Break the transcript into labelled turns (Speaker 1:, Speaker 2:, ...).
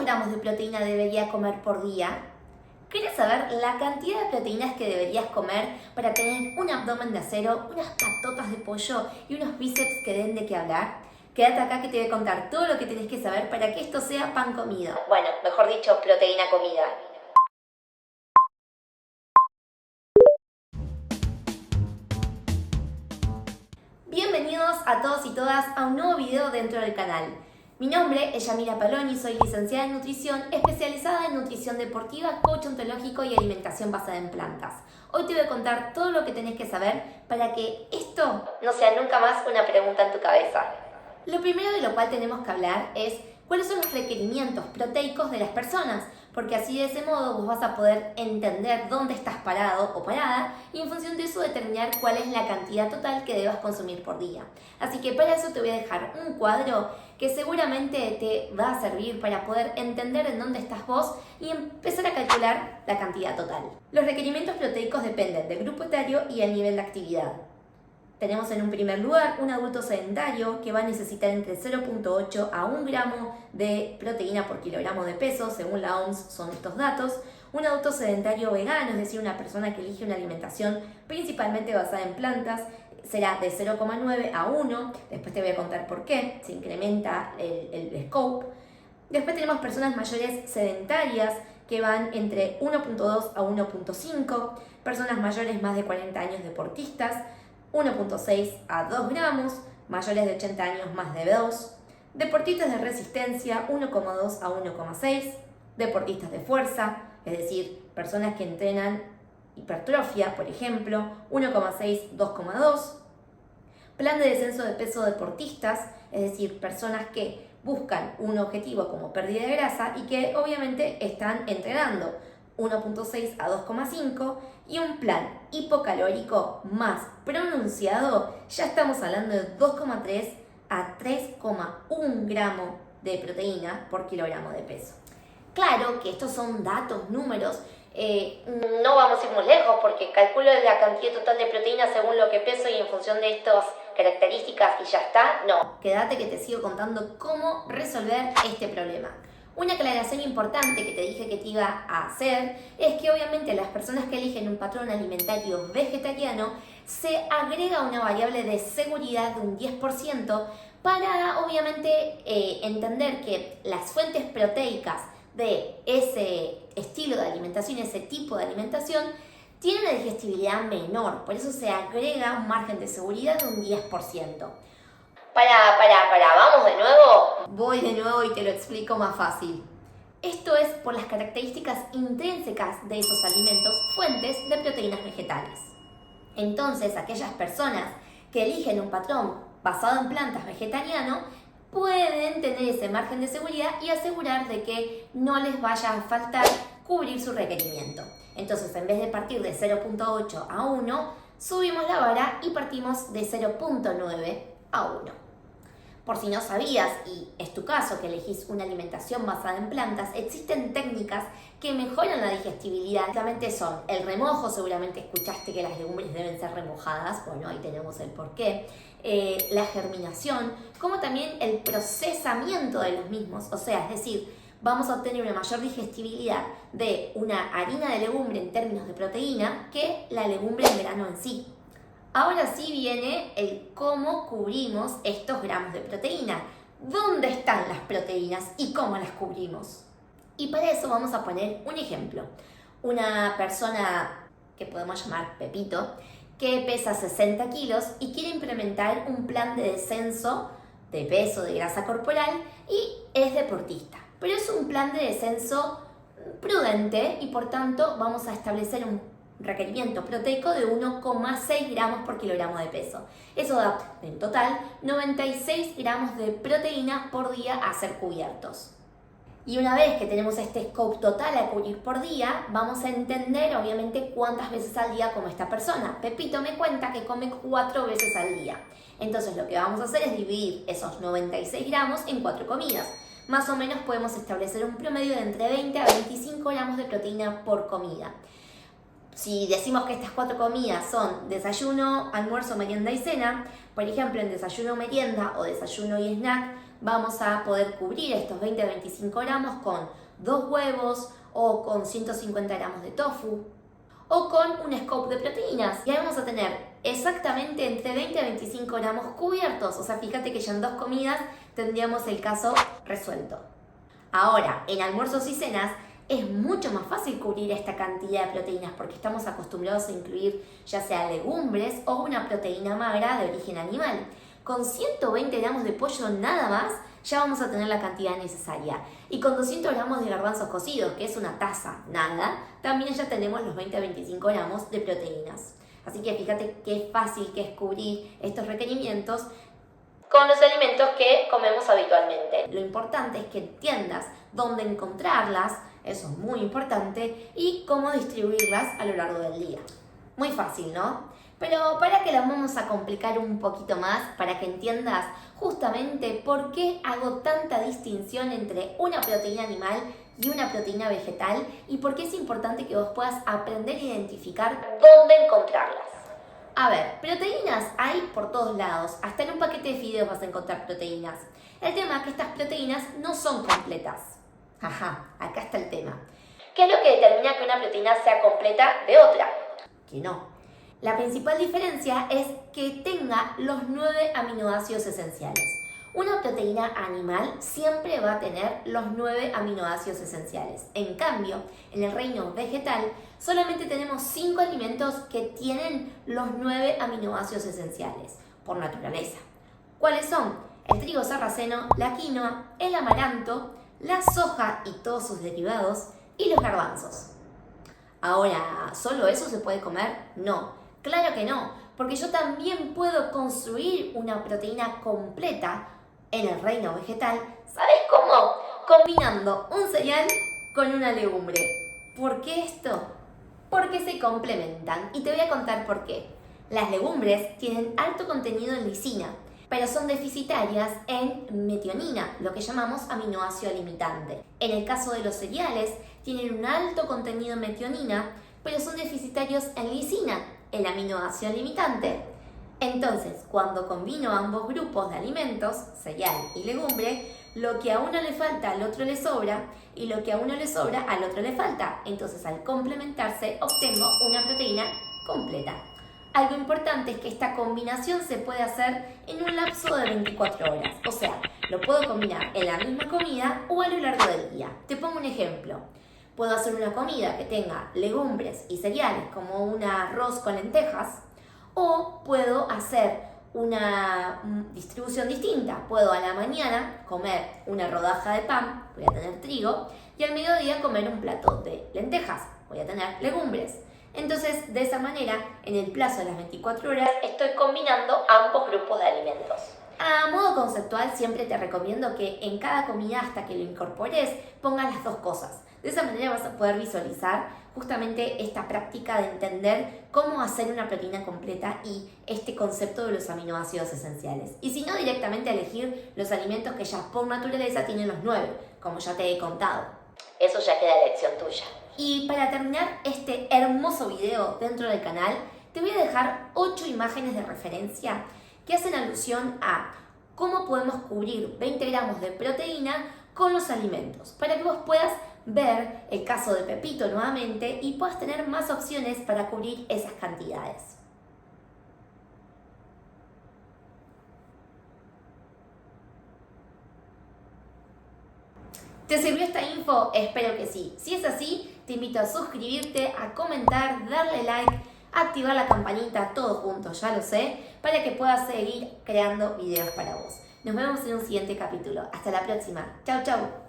Speaker 1: gramos de proteína debería comer por día? ¿Querés saber la cantidad de proteínas que deberías comer para tener un abdomen de acero, unas patotas de pollo y unos bíceps que den de qué hablar? Quédate acá que te voy a contar todo lo que tenés que saber para que esto sea pan comido. Bueno, mejor dicho, proteína comida. Bienvenidos a todos y todas a un nuevo video dentro del canal. Mi nombre es Yamila Paloni, soy licenciada en nutrición, especializada en nutrición deportiva, coach ontológico y alimentación basada en plantas. Hoy te voy a contar todo lo que tenés que saber para que esto no sea nunca más una pregunta en tu cabeza. Lo primero de lo cual tenemos que hablar es cuáles son los requerimientos proteicos de las personas, porque así de ese modo vos vas a poder entender dónde estás parado o parada y en función de eso determinar cuál es la cantidad total que debas consumir por día. Así que para eso te voy a dejar un cuadro que seguramente te va a servir para poder entender en dónde estás vos y empezar a calcular la cantidad total. Los requerimientos proteicos dependen del grupo etario y el nivel de actividad. Tenemos en un primer lugar un adulto sedentario que va a necesitar entre 0.8 a 1 gramo de proteína por kilogramo de peso, según la OMS son estos datos. Un adulto sedentario vegano, es decir, una persona que elige una alimentación principalmente basada en plantas, será de 0,9 a 1, después te voy a contar por qué, se incrementa el scope. Después tenemos personas mayores sedentarias que van entre 1.2 a 1.5, personas mayores más de 40 años deportistas, 1.6 a 2 gramos, mayores de 80 años más de 2, deportistas de resistencia 1,2 a 1,6, deportistas de fuerza, es decir, personas que entrenan hipertrofia, por ejemplo, 1,6, 2,2, plan de descenso de peso de deportistas, es decir, personas que buscan un objetivo como pérdida de grasa y que obviamente están entrenando, 1.6 a 2,5, y un plan hipocalórico más pronunciado, ya estamos hablando de 2,3 a 3,1 gramo de proteína por kilogramo de peso. Claro que estos son datos, números, no vamos a ir muy lejos porque calculo la cantidad total de proteína según lo que peso y en función de estas características y ya está. No, quédate que te sigo contando cómo resolver este problema. Una aclaración importante que te dije que te iba a hacer es que obviamente a las personas que eligen un patrón alimentario vegetariano se agrega una variable de seguridad de un 10% para obviamente entender que las fuentes proteicas de ese estilo de alimentación, ese tipo de alimentación, tienen una digestibilidad menor, por eso se agrega un margen de seguridad de un 10%. ¿Vamos de nuevo? Voy de nuevo y te lo explico más fácil. Esto es por las características intrínsecas de esos alimentos, fuentes de proteínas vegetales. Entonces, aquellas personas que eligen un patrón basado en plantas vegetariano pueden tener ese margen de seguridad y asegurar de que no les vaya a faltar cubrir su requerimiento. Entonces, en vez de partir de 0.8 a 1, subimos la vara y partimos de 0.9 a 1. Por si no sabías, y es tu caso que elegís una alimentación basada en plantas, existen técnicas que mejoran la digestibilidad. Realmente son el remojo, seguramente escuchaste que las legumbres deben ser remojadas, bueno, ahí tenemos el porqué. La germinación, como también el procesamiento de los mismos, o sea, es decir, vamos a obtener una mayor digestibilidad de una harina de legumbre en términos de proteína que la legumbre en grano en sí. Ahora sí viene el cómo cubrimos estos gramos de proteína. ¿Dónde están las proteínas y cómo las cubrimos? Y para eso vamos a poner un ejemplo. Una persona que podemos llamar Pepito, que pesa 60 kilos y quiere implementar un plan de descenso de peso, de grasa corporal y es deportista. Pero es un plan de descenso prudente y por tanto vamos a establecer un requerimiento proteico de 1,6 gramos por kilogramo de peso. Eso da en total 96 gramos de proteína por día a ser cubiertos. Y una vez que tenemos este scope total a cubrir por día, vamos a entender obviamente cuántas veces al día come esta persona. Pepito me cuenta que come 4 veces al día. Entonces lo que vamos a hacer es dividir esos 96 gramos en 4 comidas. Más o menos podemos establecer un promedio de entre 20 a 25 gramos de proteína por comida. Si decimos que estas 4 comidas son desayuno, almuerzo, merienda y cena, por ejemplo, en desayuno, merienda o desayuno y snack vamos a poder cubrir estos 20 a 25 gramos con 2 huevos o con 150 gramos de tofu o con un scoop de proteínas. Y ahí vamos a tener exactamente entre 20 a 25 gramos cubiertos. O sea, fíjate que ya en 2 comidas tendríamos el caso resuelto. Ahora, en almuerzos y cenas es mucho más fácil cubrir esta cantidad de proteínas porque estamos acostumbrados a incluir ya sea legumbres o una proteína magra de origen animal. Con 120 gramos de pollo nada más ya vamos a tener la cantidad necesaria. Y con 200 gramos de garbanzos cocidos, que es una taza, nada, también ya tenemos los 20 a 25 gramos de proteínas. Así que fíjate qué fácil que es cubrir estos requerimientos con los alimentos que comemos habitualmente. Lo importante es que entiendas dónde encontrarlas, eso es muy importante, y cómo distribuirlas a lo largo del día. Muy fácil, ¿no? Pero para que lo vamos a complicar un poquito más, para que entiendas justamente por qué hago tanta distinción entre una proteína animal y una proteína vegetal y por qué es importante que vos puedas aprender a identificar dónde encontrarlas. A ver, proteínas hay por todos lados, hasta en un paquete de fideos vas a encontrar proteínas. El tema es que estas proteínas no son completas. Ajá, acá está el tema. ¿Qué es lo que determina que una proteína sea completa de otra? Que no. La principal diferencia es que tenga los 9 aminoácidos esenciales. Una proteína animal siempre va a tener los 9 aminoácidos esenciales. En cambio, en el reino vegetal solamente tenemos 5 alimentos que tienen los 9 aminoácidos esenciales, por naturaleza. ¿Cuáles son? El trigo sarraceno, la quinoa, el amaranto, la soja y todos sus derivados y los garbanzos. Ahora, ¿solo eso se puede comer? No, claro que no, porque yo también puedo construir una proteína completa en el reino vegetal. ¿Sabes cómo? Combinando un cereal con una legumbre. ¿Por qué esto? Porque se complementan y te voy a contar por qué. Las legumbres tienen alto contenido en lisina, pero son deficitarias en metionina, lo que llamamos aminoácido limitante. En el caso de los cereales, tienen un alto contenido en metionina, pero son deficitarios en lisina, el aminoácido limitante. Entonces, cuando combino ambos grupos de alimentos, cereal y legumbre, lo que a uno le falta al otro le sobra y lo que a uno le sobra al otro le falta. Entonces, al complementarse, obtengo una proteína completa. Algo importante es que esta combinación se puede hacer en un lapso de 24 horas. O sea, lo puedo combinar en la misma comida o a lo largo del día. Te pongo un ejemplo. Puedo hacer una comida que tenga legumbres y cereales, como un arroz con lentejas, o puedo hacer una distribución distinta. Puedo a la mañana comer una rodaja de pan, voy a tener trigo, y al mediodía comer un plato de lentejas, voy a tener legumbres. Entonces, de esa manera, en el plazo de las 24 horas, estoy combinando ambos grupos de alimentos. A modo conceptual, siempre te recomiendo que en cada comida, hasta que lo incorpores, pongas las dos cosas. De esa manera vas a poder visualizar justamente esta práctica de entender cómo hacer una proteína completa y este concepto de los aminoácidos esenciales. Y si no, directamente elegir los alimentos que ya por naturaleza tienen los 9, como ya te he contado. Eso ya queda a elección tuya. Y para terminar este hermoso video dentro del canal, te voy a dejar 8 imágenes de referencia que hacen alusión a cómo podemos cubrir 20 gramos de proteína con los alimentos, para que vos puedas ver el caso de Pepito nuevamente y puedas tener más opciones para cubrir esas cantidades. ¿Te sirvió esta info? Espero que sí. Si es así, te invito a suscribirte, a comentar, darle like, activar la campanita, todo junto, ya lo sé, para que puedas seguir creando videos para vos. Nos vemos en un siguiente capítulo. Hasta la próxima. Chau, chau.